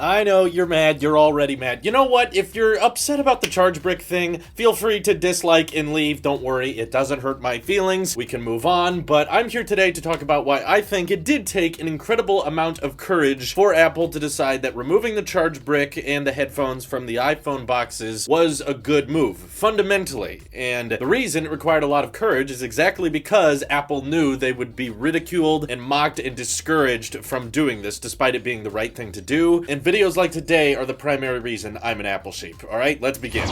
I know, you're mad, you're already mad. You know what? If you're upset about the charge brick thing, feel free to dislike and leave. Don't worry, it doesn't hurt my feelings. We can move on, but I'm here today to talk about why I think it did take an incredible amount of courage for Apple to decide that removing the charge brick and the headphones from the iPhone boxes was a good move, fundamentally. And the reason it required a lot of courage is exactly because Apple knew they would be ridiculed and mocked and discouraged from doing this, despite it being the right thing to do. And videos like today are the primary reason I'm an Apple sheep. Alright, let's begin.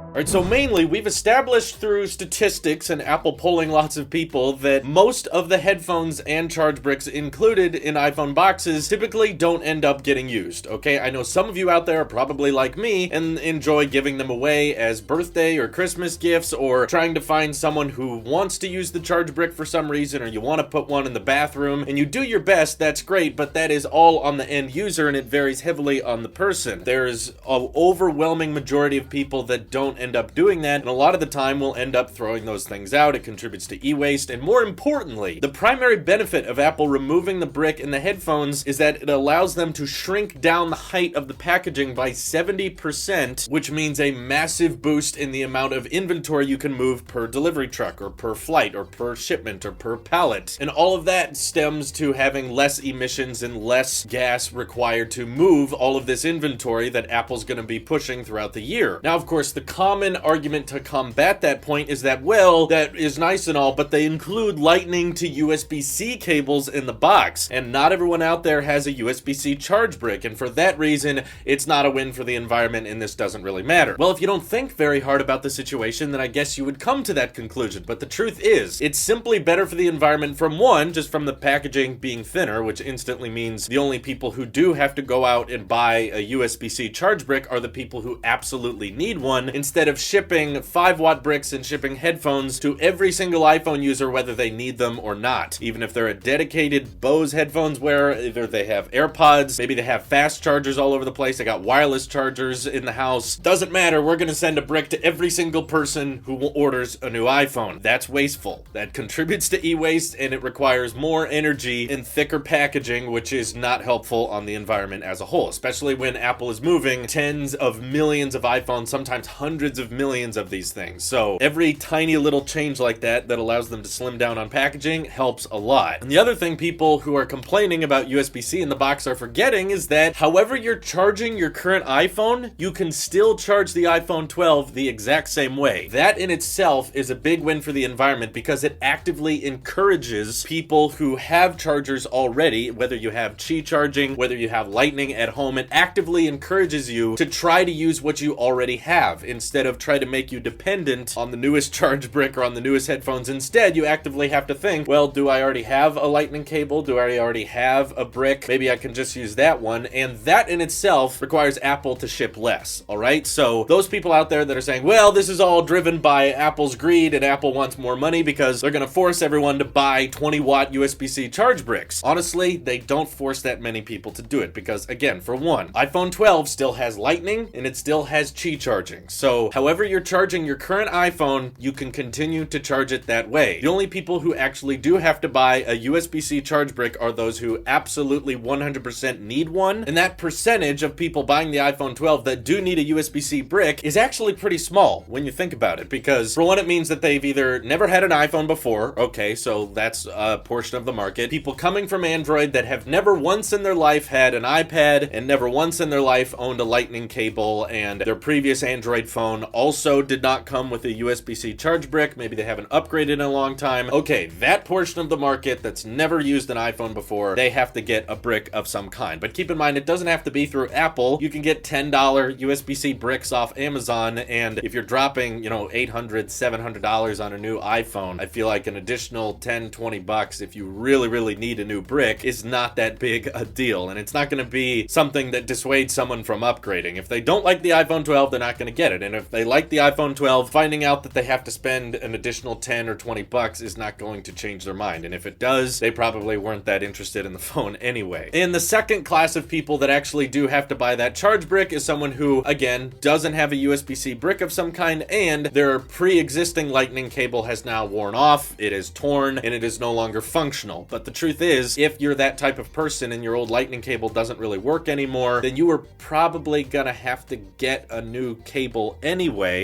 Alright, so mainly, we've established through statistics and Apple polling lots of people that most of the headphones and charge bricks included in iPhone boxes typically don't end up getting used, okay? I know some of you out there are probably like me and enjoy giving them away as birthday or Christmas gifts, or trying to find someone who wants to use the charge brick for some reason, or you want to put one in the bathroom, and you do your best, that's great, but that is all on the end user and it varies heavily on the person. There's an overwhelming majority of people that don't end up doing that, and a lot of the time we'll end up throwing those things out. It contributes to e-waste, and more importantly, the primary benefit of Apple removing the brick in the headphones is that it allows them to shrink down the height of the packaging by 70%, which means a massive boost in the amount of inventory you can move per delivery truck, or per flight, or per shipment, or per pallet. And all of that stems to having less emissions and less gas required to move all of this inventory that Apple's going to be pushing throughout the year. Now, of course, the common argument to combat that point is that, well, that is nice and all, but they include lightning to USB-C cables in the box, and not everyone out there has a USB-C charge brick, and for that reason, it's not a win for the environment, and this doesn't really matter. Well, if you don't think very hard about the situation, then I guess you would come to that conclusion, but the truth is, it's simply better for the environment from one, just from the packaging being thinner, which instantly means the only people who do have to go out and buy a USB-C charge brick are the people who absolutely need one, instead of shipping 5-watt bricks and shipping headphones to every single iPhone user whether they need them or not. Even if they're a dedicated Bose headphones wearer, either they have AirPods, maybe they have fast chargers all over the place, they got wireless chargers in the house, doesn't matter, we're gonna send a brick to every single person who orders a new iPhone. That's wasteful. That contributes to e-waste, and it requires more energy and thicker packaging, which is not helpful on the environment as a whole, especially when Apple is moving tens of millions of iPhones, sometimes hundreds of millions of these things. So every tiny little change like that allows them to slim down on packaging helps a lot. And the other thing people who are complaining about USB-C in the box are forgetting is that however you're charging your current iPhone, you can still charge the iPhone 12 the exact same way. That in itself is a big win for the environment because it actively encourages people who have chargers already, whether you have Qi charging, whether you have Lightning at home, it actively encourages you to try to use what you already have instead of try to make you dependent on the newest charge brick or on the newest headphones. Instead, you actively have to think, well, do I already have a lightning cable? Do I already have a brick? Maybe I can just use that one. And that in itself requires Apple to ship less, all right? So those people out there that are saying, well, this is all driven by Apple's greed and Apple wants more money because they're going to force everyone to buy 20-watt USB-C charge bricks. Honestly, they don't force that many people to do it because, again, for one, iPhone 12 still has lightning and it still has Qi charging. So however you're charging your current iPhone, you can continue to charge it that way. The only people who actually do have to buy a USB-C charge brick are those who absolutely 100% need one, and that percentage of people buying the iPhone 12 that do need a USB-C brick is actually pretty small when you think about it, because for one, it means that they've either never had an iPhone before, okay, so that's a portion of the market, people coming from Android that have never once in their life had an iPad and never once in their life owned a lightning cable, and their previous Android phone also did not come with a USB-C charge brick, maybe they haven't upgraded in a long time. Okay, that portion of the market that's never used an iPhone before, they have to get a brick of some kind. But keep in mind, it doesn't have to be through Apple. You can get $10 USB-C bricks off Amazon, and if you're dropping, $800, $700 on a new iPhone, I feel like an additional 10, 20 bucks if you really need a new brick is not that big a deal, and it's not going to be something that dissuades someone from upgrading. If they don't like the iPhone 12, they're not going to get it, and if If they like the iPhone 12, finding out that they have to spend an additional 10 or 20 bucks is not going to change their mind. And if it does, they probably weren't that interested in the phone anyway. And the second class of people that actually do have to buy that charge brick is someone who, again, doesn't have a USB-C brick of some kind, and their pre-existing lightning cable has now worn off, it is torn, and it is no longer functional. But the truth is, if you're that type of person and your old lightning cable doesn't really work anymore, then you are probably gonna have to get a new cable anyway,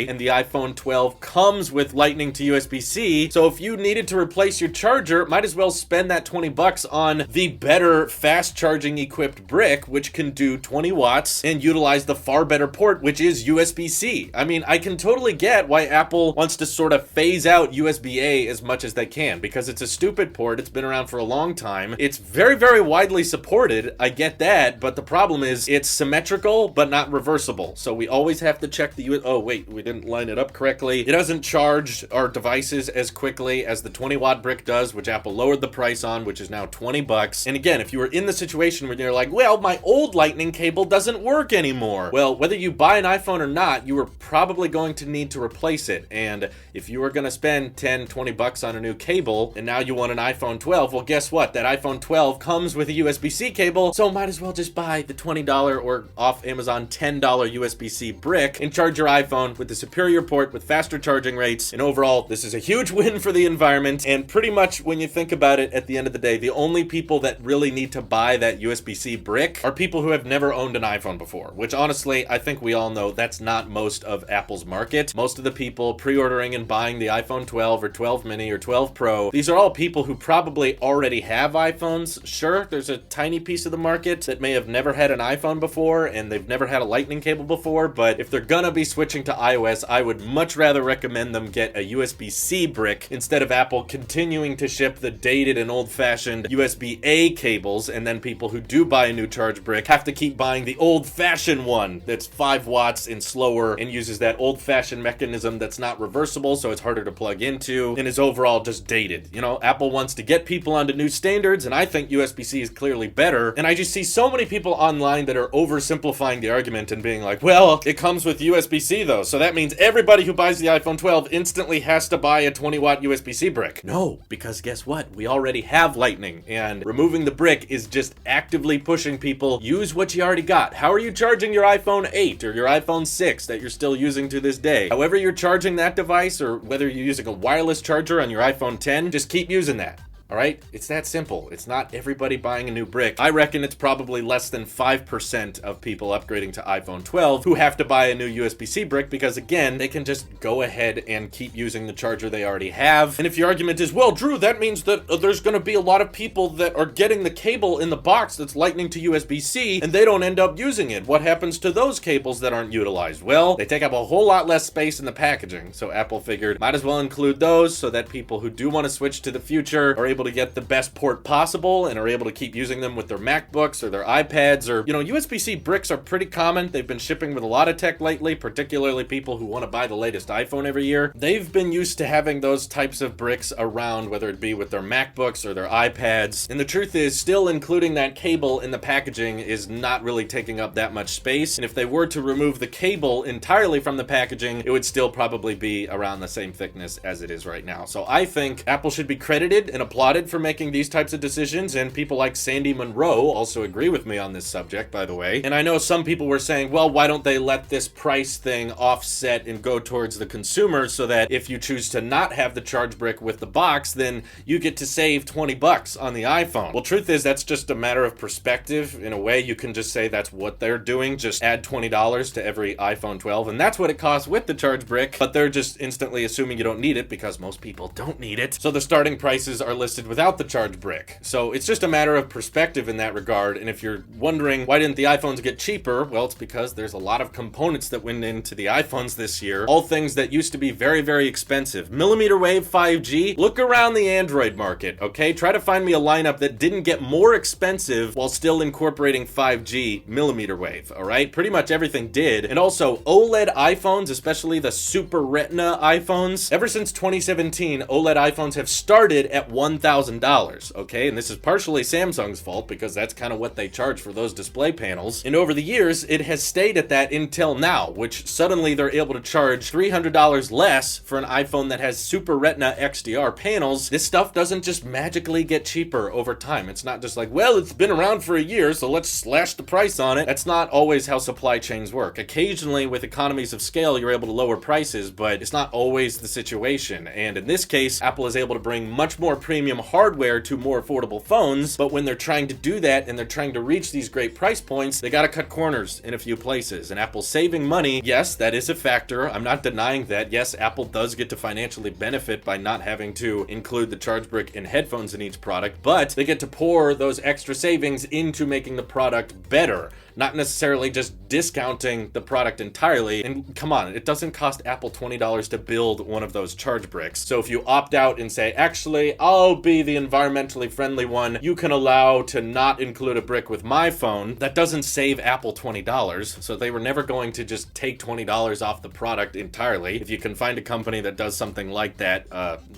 and the iPhone 12 comes with lightning to USB-C, so if you needed to replace your charger, might as well spend that 20 bucks on the better fast charging equipped brick, which can do 20 watts and utilize the far better port, which is USB-C. I mean, I can totally get why Apple wants to sort of phase out USB-A as much as they can, because it's a stupid port, it's been around for a long time, it's very, very widely supported, I get that, but the problem is it's symmetrical but not reversible, so we always have to check the oh wait, we didn't line it up correctly. It doesn't charge our devices as quickly as the 20 watt brick does, which Apple lowered the price on, which is now 20 bucks. And again, if you were in the situation where you're like, well, my old lightning cable doesn't work anymore, well, whether you buy an iPhone or not, you are probably going to need to replace it. And if you were going to spend 10, 20 bucks on a new cable and now you want an iPhone 12, well, guess what? That iPhone 12 comes with a USB-C cable, so might as well just buy the $20 or off Amazon $10 USB-C brick and charge your iPhone with the superior port with faster charging rates. And overall, this is a huge win for the environment. And pretty much when you think about it, at the end of the day, the only people that really need to buy that USB-C brick are people who have never owned an iPhone before, which honestly, I think we all know that's not most of Apple's market. Most of the people pre-ordering and buying the iPhone 12 or 12 mini or 12 Pro, these are all people who probably already have iPhones. Sure, there's a tiny piece of the market that may have never had an iPhone before and they've never had a lightning cable before, but if they're gonna be switching to iOS, I would much rather recommend them get a USB-C brick instead of Apple continuing to ship the dated and old-fashioned USB-A cables, and then people who do buy a new charge brick have to keep buying the old-fashioned one that's 5 watts and slower and uses that old-fashioned mechanism that's not reversible, so it's harder to plug into and is overall just dated. You know, Apple wants to get people onto new standards, and I think USB-C is clearly better, and I just see so many people online that are oversimplifying the argument and being like, well, it comes with USB-C though, so that means everybody who buys the iPhone 12 instantly has to buy a 20 watt USB-C brick. No, because guess what? We already have lightning, and removing the brick is just actively pushing people, use what you already got. How are you charging your iPhone 8 or your iPhone 6 that you're still using to this day? However you're charging that device, or whether you're using a wireless charger on your iPhone 10, just keep using that. All right? It's that simple. It's not everybody buying a new brick. I reckon it's probably less than 5% of people upgrading to iPhone 12 who have to buy a new USB-C brick because, again, they can just go ahead and keep using the charger they already have. And if your argument is, well, Drew, that means that there's going to be a lot of people that are getting the cable in the box that's lightning to USB-C and they don't end up using it. What happens to those cables that aren't utilized? Well, they take up a whole lot less space in the packaging. So Apple figured, might as well include those so that people who do want to switch to the future are able to get the best port possible and are able to keep using them with their MacBooks or their iPads, or, you know, USB-C bricks are pretty common. They've been shipping with a lot of tech lately, particularly people who want to buy the latest iPhone every year. They've been used to having those types of bricks around, whether it be with their MacBooks or their iPads. And the truth is, still including that cable in the packaging is not really taking up that much space. And if they were to remove the cable entirely from the packaging, it would still probably be around the same thickness as it is right now. So I think Apple should be credited and applauded for making these types of decisions, and people like Sandy Monroe also agree with me on this subject, by the way. And I know some people were saying, well, why don't they let this price thing offset and go towards the consumer so that if you choose to not have the charge brick with the box, then you get to save 20 bucks on the iPhone. Well, truth is, that's just a matter of perspective. In a way, you can just say that's what they're doing. Just add $20 to every iPhone 12, and that's what it costs with the charge brick, but they're just instantly assuming you don't need it because most people don't need it. So the starting prices are listed without the charge brick. So it's just a matter of perspective in that regard. And if you're wondering why didn't the iPhones get cheaper, well, it's because there's a lot of components that went into the iPhones this year, all things that used to be very, very expensive. Millimeter wave 5G, look around the Android market, okay? Try to find me a lineup that didn't get more expensive while still incorporating 5G millimeter wave, all right? Pretty much everything did. And also OLED iPhones, especially the Super Retina iPhones, ever since 2017, OLED iPhones have started at $1,000. $1,000, okay? And this is partially Samsung's fault because that's kind of what they charge for those display panels. And over the years, it has stayed at that until now, which suddenly they're able to charge $300 less for an iPhone that has Super Retina XDR panels. This stuff doesn't just magically get cheaper over time. It's not just like, well, it's been around for a year, so let's slash the price on it. That's not always how supply chains work. Occasionally, with economies of scale, you're able to lower prices, but it's not always the situation. And in this case, Apple is able to bring much more premium hardware to more affordable phones, but when they're trying to do that and they're trying to reach these great price points, they gotta cut corners in a few places. And Apple's saving money, yes, that is a factor. I'm not denying that. Yes, Apple does get to financially benefit by not having to include the charge brick and headphones in each product, but they get to pour those extra savings into making the product better, not necessarily just discounting the product entirely. And come on, it doesn't cost Apple $20 to build one of those charge bricks. So if you opt out and say, actually, I'll be the environmentally friendly one, you can allow to not include a brick with my phone, that doesn't save Apple $20. So they were never going to just take $20 off the product entirely. If you can find a company that does something like that,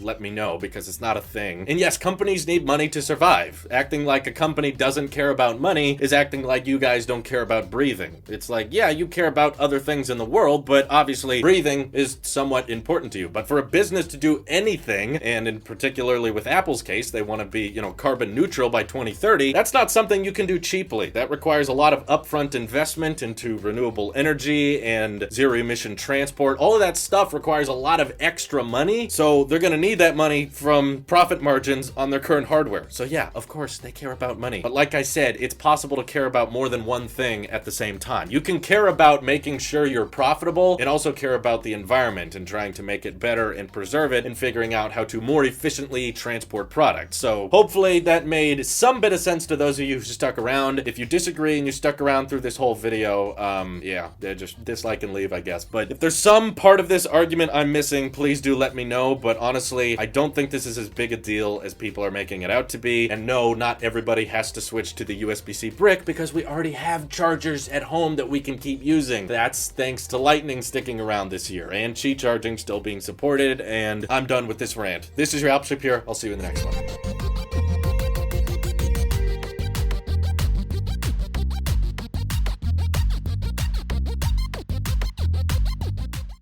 let me know, because it's not a thing. And yes, companies need money to survive. Acting like a company doesn't care about money is acting like you guys don't care about breathing. It's like, yeah, you care about other things in the world, but obviously breathing is somewhat important to you. But for a business to do anything, and in particularly with Apple's case, they want to be, carbon neutral by 2030, that's not something you can do cheaply. That requires a lot of upfront investment into renewable energy and zero emission transport. All of that stuff requires a lot of extra money, so they're going to need that money from profit margins on their current hardware. So yeah, of course, they care about money. But like I said, it's possible to care about more than one thing at the same time. You can care about making sure you're profitable and also care about the environment and trying to make it better and preserve it and figuring out how to more efficiently transport products. So hopefully that made some bit of sense to those of you who stuck around. If you disagree and you stuck around through this whole video, yeah, just dislike and leave, I guess. But if there's some part of this argument I'm missing, please do let me know. But honestly, I don't think this is as big a deal as people are making it out to be. And no, not everybody has to switch to the USB-C brick because we already have chargers at home that we can keep using. That's thanks to Lightning sticking around this year and Qi charging still being supported. And I'm done with this rant. This is your Alpship here. I'll see you in the next one.